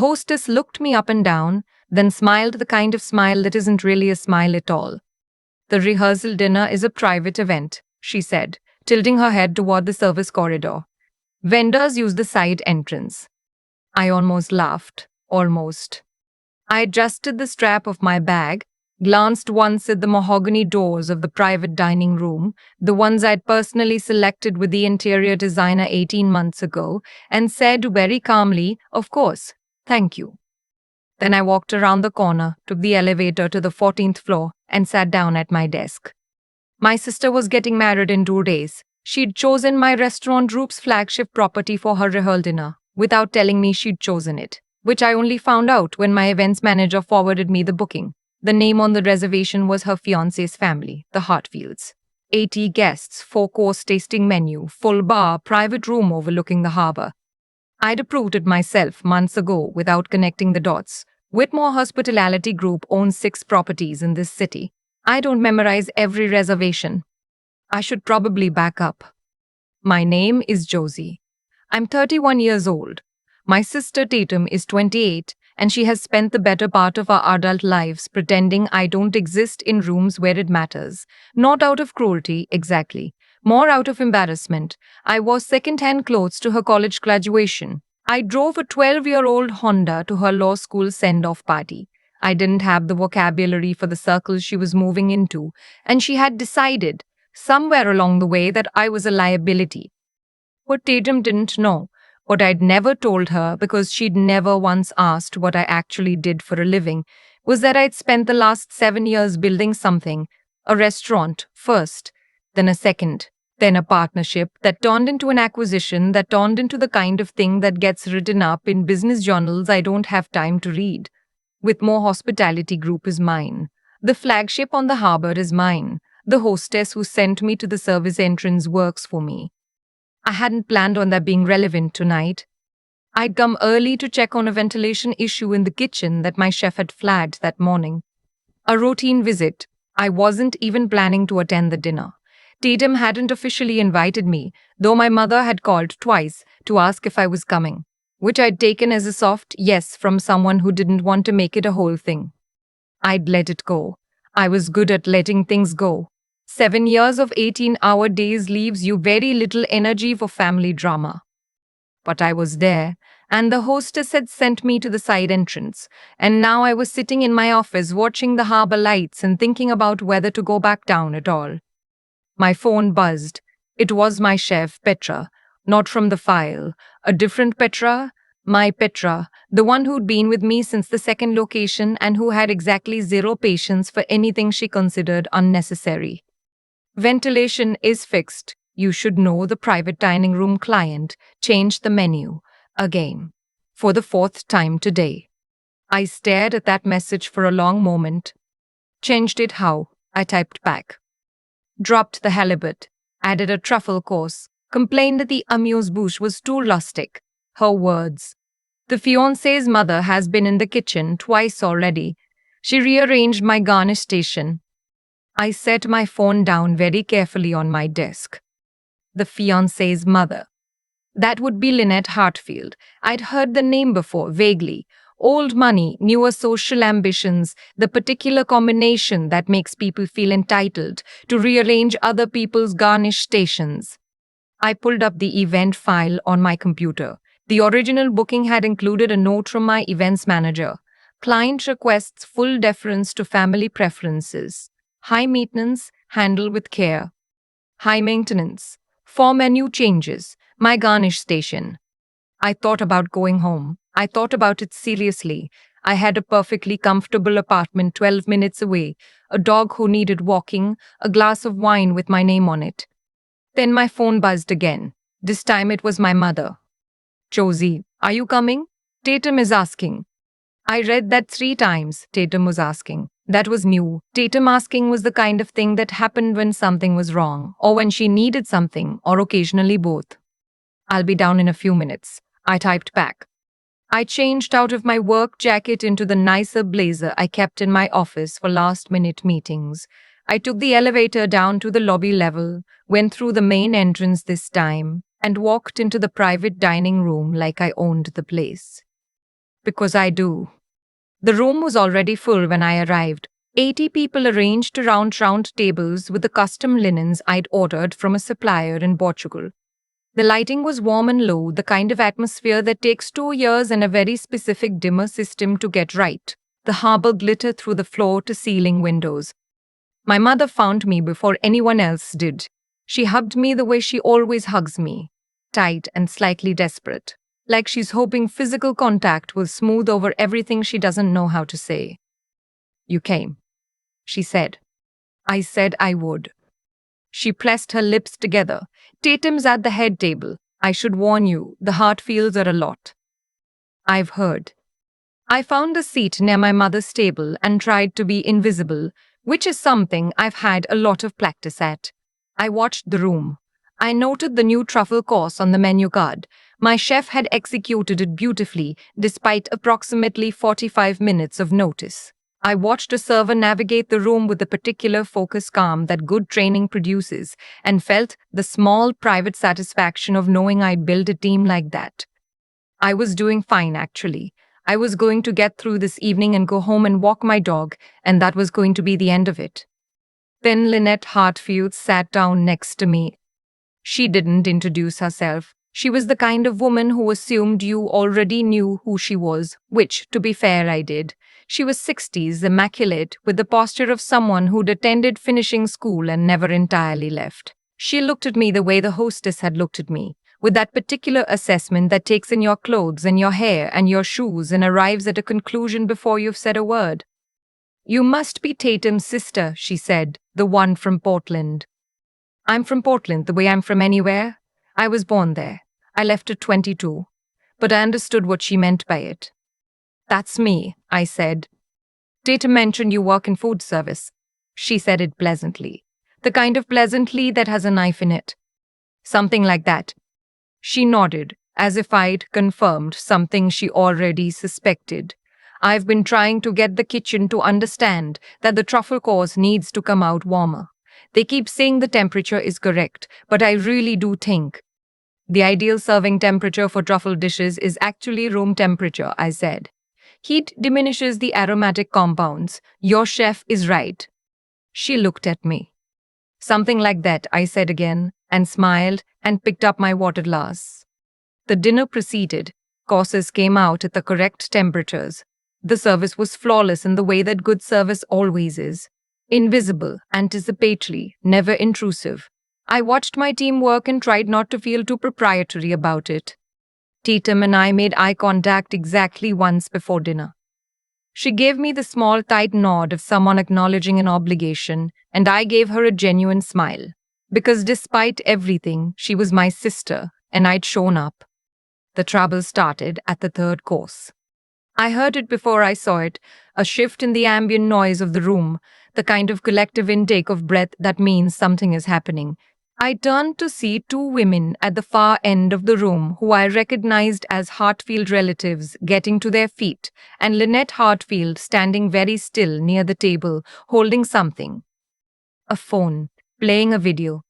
Hostess looked me up and down, then smiled the kind of smile that isn't really a smile at all. The rehearsal dinner is a private event, she said, tilting her head toward the service corridor. Vendors use the side entrance. I almost laughed. Almost. I adjusted the strap of my bag, glanced once at the mahogany doors of the private dining room, the ones I'd personally selected with the interior designer 18 months ago, and said very calmly, "Of course, thank you." Then I walked around the corner, took the elevator to the 14th floor, and sat down at my desk. My sister was getting married in 2 days. She'd chosen my restaurant group's flagship property for her rehearsal dinner, without telling me she'd chosen it, which I only found out when my events manager forwarded me the booking. The name on the reservation was her fiancé's family, the Hartfields. 80 guests, 4-course tasting menu, full bar, private room overlooking the harbor. I'd approved it myself months ago without connecting the dots. Whitmore Hospitality Group owns 6 properties in this city. I don't memorize every reservation. I should probably back up. My name is Josie. I'm 31 years old. My sister Tatum is 28, and she has spent the better part of our adult lives pretending I don't exist in rooms where it matters. Not out of cruelty, exactly. More out of embarrassment. I wore second-hand clothes to her college graduation. I drove a 12-year-old Honda to her law school send-off party. I didn't have the vocabulary for the circle she was moving into, and she had decided, somewhere along the way, that I was a liability. What Tatum didn't know, what I'd never told her because she'd never once asked what I actually did for a living, was that I'd spent the last 7 years building something, a restaurant first, then a second, then a partnership that turned into an acquisition that turned into the kind of thing that gets written up in business journals I don't have time to read. Whitmore Hospitality Group is mine. The flagship on the harbor is mine. The hostess who sent me to the service entrance works for me. I hadn't planned on that being relevant tonight. I'd come early to check on a ventilation issue in the kitchen that my chef had flagged that morning. A routine visit. I wasn't even planning to attend the dinner. Tatum hadn't officially invited me, though my mother had called twice to ask if I was coming, which I'd taken as a soft yes from someone who didn't want to make it a whole thing. I'd let it go. I was good at letting things go. 7 years of 18-hour days leaves you very little energy for family drama. But I was there, and the hostess had sent me to the side entrance, and now I was sitting in my office watching the harbor lights and thinking about whether to go back down at all. My phone buzzed. It was my chef, Petra, not from the file. A different Petra? My Petra, the one who'd been with me since the second location and who had exactly 0 patience for anything she considered unnecessary. Ventilation is fixed. You should know the private dining room client changed the menu again. For the 4th time today. I stared at that message for a long moment. Changed it how? I typed back. Dropped the halibut, added a truffle course, complained that the amuse-bouche was too rustic. Her words. The fiancé's mother has been in the kitchen twice already. She rearranged my garnish station. I set my phone down very carefully on my desk. The fiancé's mother. That would be Lynette Hartfield. I'd heard the name before, vaguely. Old money, newer social ambitions, the particular combination that makes people feel entitled to rearrange other people's garnish stations. I pulled up the event file on my computer. The original booking had included a note from my events manager. Client requests full deference to family preferences. High maintenance, handle with care. High maintenance. 4 menu changes. My garnish station. I thought about going home. I thought about it seriously. I had a perfectly comfortable apartment 12 minutes away, a dog who needed walking, a glass of wine with my name on it. Then my phone buzzed again. This time it was my mother. "Josie, are you coming?" Tatum is asking. I read that 3 times, Tatum was asking. That was new. Tatum asking was the kind of thing that happened when something was wrong, or when she needed something, or occasionally both. "I'll be down in a few minutes," I typed back. I changed out of my work jacket into the nicer blazer I kept in my office for last-minute meetings. I took the elevator down to the lobby level, went through the main entrance this time, and walked into the private dining room like I owned the place. Because I do. The room was already full when I arrived. 80 people arranged around round tables with the custom linens I'd ordered from a supplier in Portugal. The lighting was warm and low, the kind of atmosphere that takes 2 years and a very specific dimmer system to get right. The harbor glittered through the floor to ceiling windows. My mother found me before anyone else did. She hugged me the way she always hugs me, tight and slightly desperate, like she's hoping physical contact will smooth over everything she doesn't know how to say. You came, she said. I said I would. She pressed her lips together. Tatum's at the head table. I should warn you, the Hartfields are a lot. I've heard. I found a seat near my mother's table and tried to be invisible, which is something I've had a lot of practice at. I watched the room. I noted the new truffle course on the menu card. My chef had executed it beautifully, despite approximately 45 minutes of notice. I watched a server navigate the room with the particular focus calm that good training produces, and felt the small private satisfaction of knowing I'd built a team like that. I was doing fine, actually. I was going to get through this evening and go home and walk my dog, and that was going to be the end of it. Then Lynette Hartfield sat down next to me. She didn't introduce herself. She was the kind of woman who assumed you already knew who she was, which, to be fair, I did. She was 60s, immaculate, with the posture of someone who'd attended finishing school and never entirely left. She looked at me the way the hostess had looked at me, with that particular assessment that takes in your clothes and your hair and your shoes and arrives at a conclusion before you've said a word. You must be Tatum's sister, she said, the one from Portland. I'm from Portland, the way I'm from anywhere. I was born there. I left at 22. But I understood what she meant by it. That's me, I said. Tatum mentioned you work in food service. She said it pleasantly. The kind of pleasantly that has a knife in it. Something like that. She nodded, as if I'd confirmed something she already suspected. I've been trying to get the kitchen to understand that the truffle course needs to come out warmer. They keep saying the temperature is correct, but I really do think the ideal serving temperature for truffle dishes is actually room temperature, I said. Heat diminishes the aromatic compounds. Your chef is right. She looked at me. Something like that, I said again, and smiled and picked up my water glass. The dinner proceeded. Courses came out at the correct temperatures. The service was flawless in the way that good service always is. Invisible, anticipatory, never intrusive. I watched my team work and tried not to feel too proprietary about it. Tatum and I made eye contact exactly once before dinner. She gave me the small, tight nod of someone acknowledging an obligation, and I gave her a genuine smile. Because despite everything, she was my sister, and I'd shown up. The trouble started at the third course. I heard it before I saw it, a shift in the ambient noise of the room, the kind of collective intake of breath that means something is happening. I turned to see two women at the far end of the room who I recognized as Hartfield relatives getting to their feet, and Lynette Hartfield standing very still near the table, holding something. A phone, playing a video.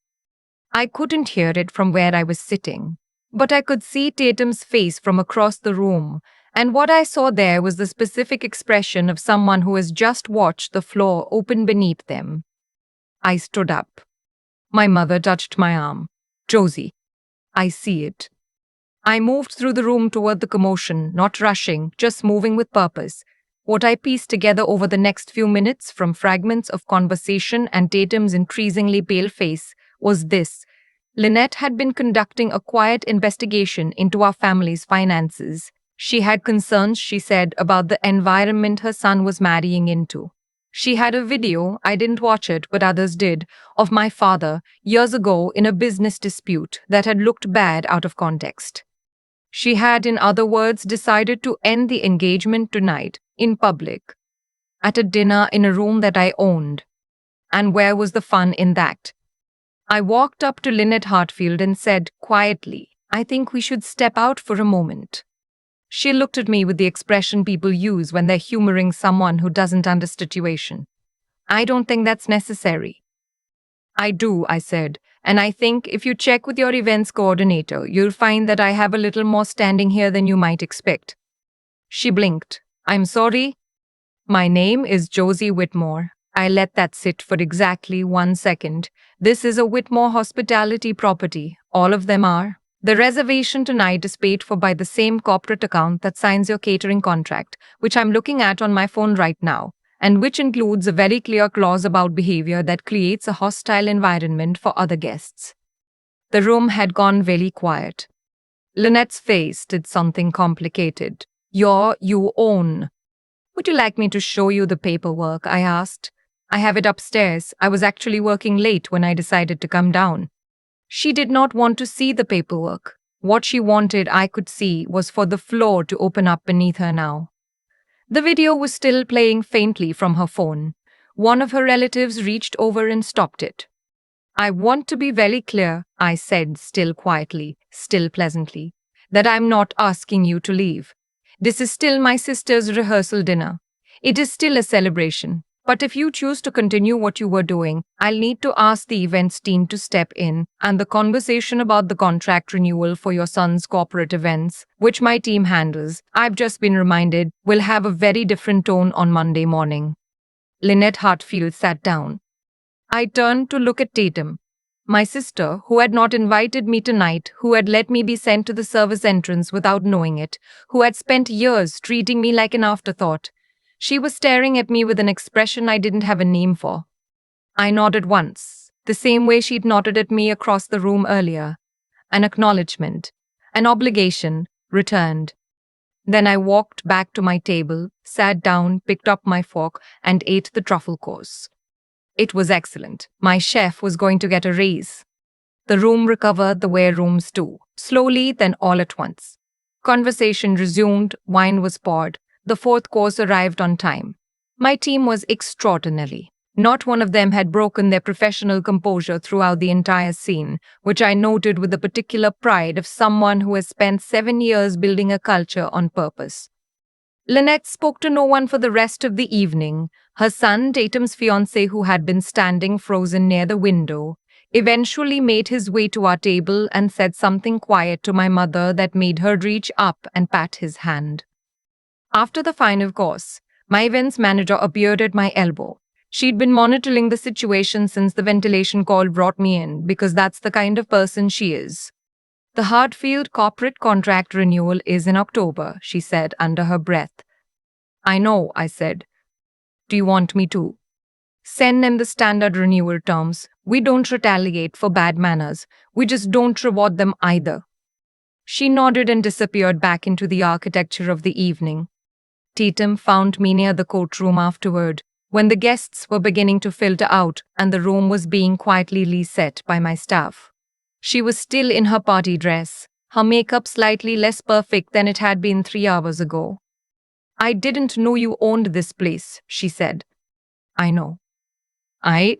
I couldn't hear it from where I was sitting, but I could see Tatum's face from across the room, and what I saw there was the specific expression of someone who has just watched the floor open beneath them. I stood up. My mother touched my arm. Josie, I see it. I moved through the room toward the commotion, not rushing, just moving with purpose. What I pieced together over the next few minutes from fragments of conversation and Tatum's increasingly pale face was this. Lynette had been conducting a quiet investigation into our family's finances. She had concerns, she said, about the environment her son was marrying into. She had a video, I didn't watch it, but others did, of my father, years ago in a business dispute that had looked bad out of context. She had, in other words, decided to end the engagement tonight, in public, at a dinner in a room that I owned. And where was the fun in that? I walked up to Lynette Hartfield and said, quietly, I think we should step out for a moment. She looked at me with the expression people use when they're humoring someone who doesn't understand the situation. I don't think that's necessary. I do, I said, and I think if you check with your events coordinator, you'll find that I have a little more standing here than you might expect. She blinked. I'm sorry. My name is Josie Whitmore. I let that sit for exactly 1 second. This is a Whitmore hospitality property. All of them are. The reservation tonight is paid for by the same corporate account that signs your catering contract, which I'm looking at on my phone right now, and which includes a very clear clause about behavior that creates a hostile environment for other guests. The room had gone very quiet. Lynette's face did something complicated. You own. Would you like me to show you the paperwork? I asked. I have it upstairs. I was actually working late when I decided to come down. She did not want to see the paperwork. What she wanted, I could see, was for the floor to open up beneath her now. The video was still playing faintly from her phone. One of her relatives reached over and stopped it. I want to be very clear, I said, still quietly, still pleasantly, that I'm not asking you to leave. This is still my sister's rehearsal dinner. It is still a celebration. But if you choose to continue what you were doing, I'll need to ask the events team to step in, and the conversation about the contract renewal for your son's corporate events, which my team handles, I've just been reminded, will have a very different tone on Monday morning. Lynette Hartfield sat down. I turned to look at Tatum, my sister, who had not invited me tonight, who had let me be sent to the service entrance without knowing it, who had spent years treating me like an afterthought. She was staring at me with an expression I didn't have a name for. I nodded once, the same way she'd nodded at me across the room earlier. An acknowledgement, an obligation, returned. Then I walked back to my table, sat down, picked up my fork, and ate the truffle course. It was excellent. My chef was going to get a raise. The room recovered the way rooms do, slowly, then all at once. Conversation resumed, wine was poured. The fourth course arrived on time. My team was extraordinary. Not one of them had broken their professional composure throughout the entire scene, which I noted with the particular pride of someone who has spent 7 years building a culture on purpose. Lynette spoke to no one for the rest of the evening. Her son, Tatum's fiancé, who had been standing frozen near the window, eventually made his way to our table and said something quiet to my mother that made her reach up and pat his hand. After the final course, my events manager appeared at my elbow. She'd been monitoring the situation since the ventilation call brought me in, because that's the kind of person she is. The Hartfield corporate contract renewal is in October, she said under her breath. I know, I said. Do you want me to? Send them the standard renewal terms. We don't retaliate for bad manners. We just don't reward them either. She nodded and disappeared back into the architecture of the evening. Tatum found me near the courtroom afterward, when the guests were beginning to filter out and the room was being quietly reset by my staff. She was still in her party dress, her makeup slightly less perfect than it had been 3 hours ago. I didn't know you owned this place, she said. I know. I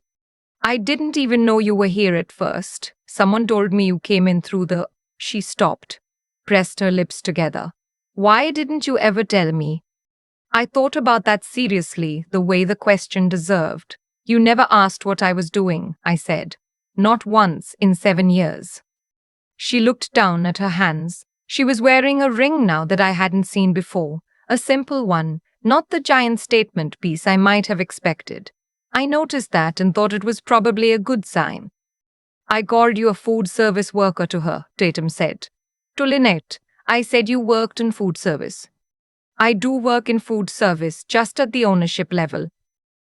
didn't even know you were here at first. Someone told me you came in through the... She stopped, pressed her lips together. Why didn't you ever tell me? I thought about that seriously, the way the question deserved. You never asked what I was doing, I said. Not once in 7 years. She looked down at her hands. She was wearing a ring now that I hadn't seen before. A simple one, not the giant statement piece I might have expected. I noticed that and thought it was probably a good sign. I called you a food service worker to her, Tatum said. To Lynette, I said you worked in food service. I do work in food service, just at the ownership level.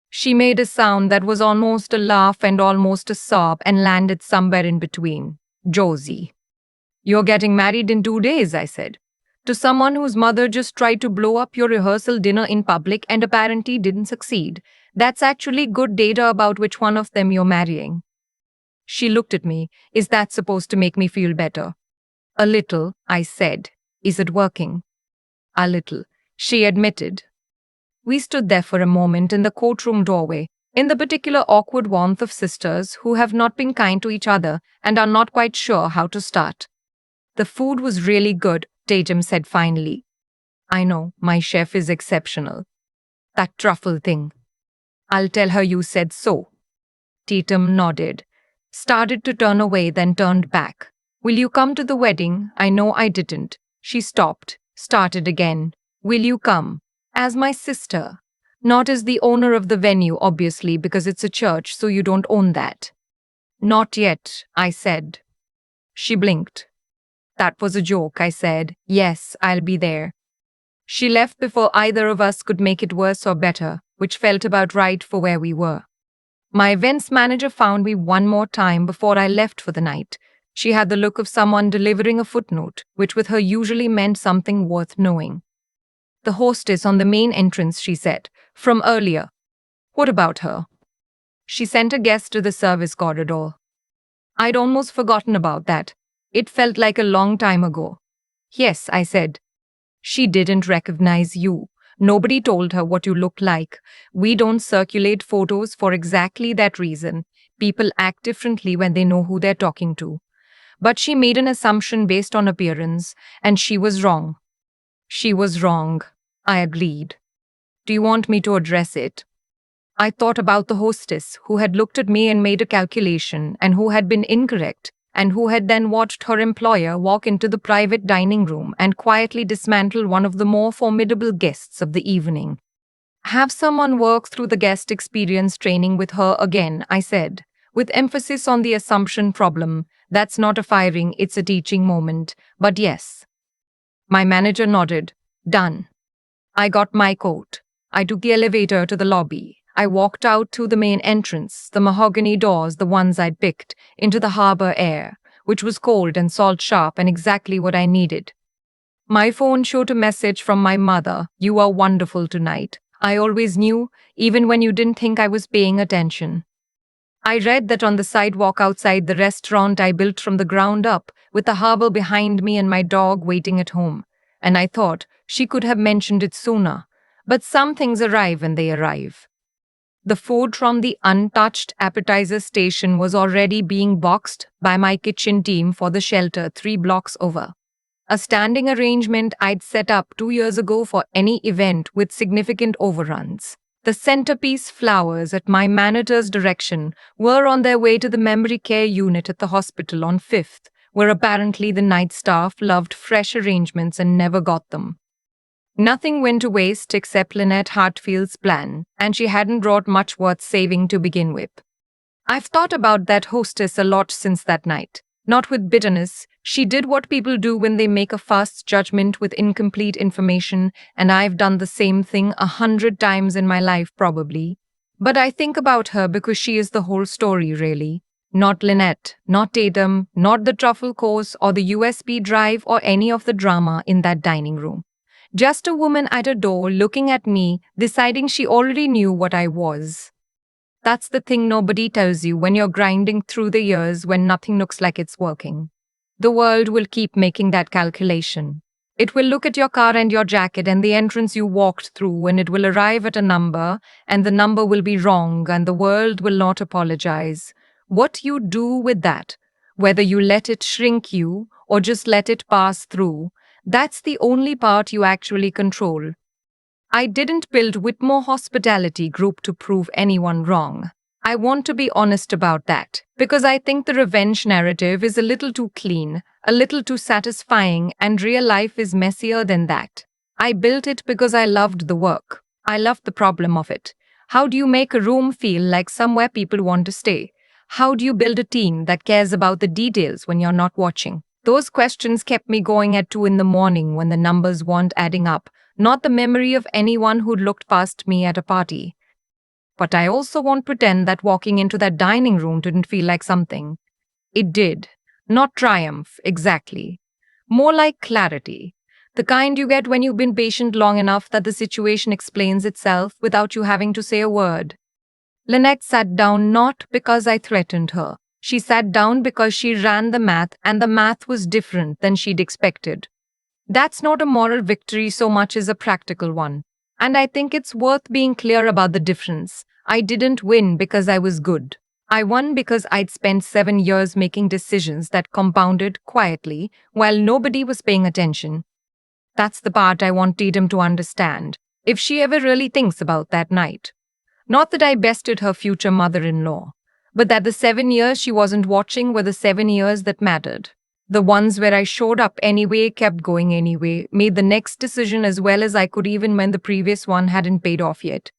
She made a sound that was almost a laugh and almost a sob and landed somewhere in between. Josie. You're getting married in 2 days, I said. To someone whose mother just tried to blow up your rehearsal dinner in public and apparently didn't succeed. That's actually good data about which one of them you're marrying. She looked at me. Is that supposed to make me feel better? A little, I said. Is it working? A little, she admitted. We stood there for a moment in the courtroom doorway, in the particular awkward warmth of sisters who have not been kind to each other and are not quite sure how to start. The food was really good, Tatum said finally. I know, my chef is exceptional. That truffle thing. I'll tell her you said so. Tatum nodded, started to turn away, then turned back. Will you come to the wedding? I know I didn't. She stopped, started again. Will you come? As my sister. Not as the owner of the venue, obviously, because it's a church, so you don't own that. Not yet, I said. She blinked. That was a joke, I said. Yes, I'll be there. She left before either of us could make it worse or better, which felt about right for where we were. My events manager found me one more time before I left for the night. She had the look of someone delivering a footnote, which with her usually meant something worth knowing. The hostess on the main entrance, she said, from earlier. What about her? She sent a guest to the service corridor. I'd almost forgotten about that. It felt like a long time ago. Yes, I said. She didn't recognize you. Nobody told her what you look like. We don't circulate photos for exactly that reason. People act differently when they know who they're talking to. But she made an assumption based on appearance, and she was wrong. She was wrong, I agreed. Do you want me to address it? I thought about the hostess who had looked at me and made a calculation and who had been incorrect and who had then watched her employer walk into the private dining room and quietly dismantle one of the more formidable guests of the evening. Have someone work through the guest experience training with her again, I said, with emphasis on the assumption problem. That's not a firing, it's a teaching moment. But yes. My manager nodded. Done. I got my coat. I took the elevator to the lobby. I walked out through the main entrance, the mahogany doors, the ones I'd picked, into the harbor air, which was cold and salt-sharp and exactly what I needed. My phone showed a message from my mother. You are wonderful tonight. I always knew, even when you didn't think I was paying attention. I read that on the sidewalk outside the restaurant I built from the ground up, with the harbor behind me and my dog waiting at home. And I thought she could have mentioned it sooner. But some things arrive when they arrive. The food from the untouched appetizer station was already being boxed by my kitchen team for the shelter 3 blocks over. A standing arrangement I'd set up 2 years ago for any event with significant overruns. The centerpiece flowers at my manager's direction were on their way to the memory care unit at the hospital on 5th, where apparently the night staff loved fresh arrangements and never got them. Nothing went to waste except Lynette Hartfield's plan, and she hadn't brought much worth saving to begin with. I've thought about that hostess a lot since that night. Not with bitterness. She did what people do when they make a fast judgment with incomplete information, and I've done the same thing 100 times in my life probably. But I think about her because she is the whole story, really. Not Lynette, not Tatum, not the truffle course or the USB drive or any of the drama in that dining room. Just a woman at a door looking at me, deciding she already knew what I was. That's the thing nobody tells you when you're grinding through the years when nothing looks like it's working. The world will keep making that calculation. It will look at your car and your jacket and the entrance you walked through, and it will arrive at a number, and the number will be wrong, and the world will not apologize. What you do with that, whether you let it shrink you or just let it pass through, that's the only part you actually control. I didn't build Whitmore Hospitality Group to prove anyone wrong. I want to be honest about that, because I think the revenge narrative is a little too clean, a little too satisfying, and real life is messier than that. I built it because I loved the work. I loved the problem of it. How do you make a room feel like somewhere people want to stay? How do you build a team that cares about the details when you're not watching? Those questions kept me going at 2 in the morning when the numbers weren't adding up, not the memory of anyone who'd looked past me at a party. But I also won't pretend that walking into that dining room didn't feel like something. It did. Not triumph, exactly. More like clarity. The kind you get when you've been patient long enough that the situation explains itself without you having to say a word. Lynette sat down not because I threatened her. She sat down because she ran the math, and the math was different than she'd expected. That's not a moral victory so much as a practical one. And I think it's worth being clear about the difference. I didn't win because I was good. I won because I'd spent 7 years making decisions that compounded quietly while nobody was paying attention. That's the part I want Tatum to understand, if she ever really thinks about that night. Not that I bested her future mother-in-law, but that the 7 years she wasn't watching were the 7 years that mattered. The ones where I showed up anyway, kept going anyway, made the next decision as well as I could even when the previous one hadn't paid off yet.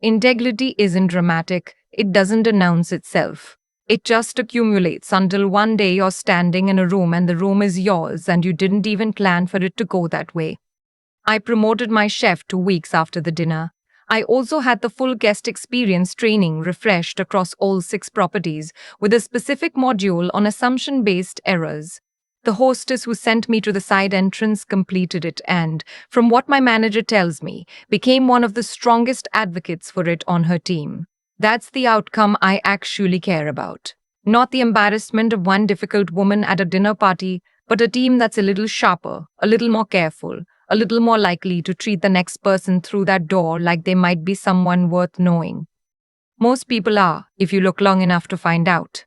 Integrity isn't dramatic, it doesn't announce itself. It just accumulates until one day you're standing in a room and the room is yours and you didn't even plan for it to go that way. I promoted my chef 2 weeks after the dinner. I also had the full guest experience training refreshed across all 6 properties with a specific module on assumption based errors. The hostess who sent me to the side entrance completed it and, from what my manager tells me, became one of the strongest advocates for it on her team. That's the outcome I actually care about. Not the embarrassment of one difficult woman at a dinner party, but a team that's a little sharper, a little more careful, a little more likely to treat the next person through that door like they might be someone worth knowing. Most people are, if you look long enough to find out.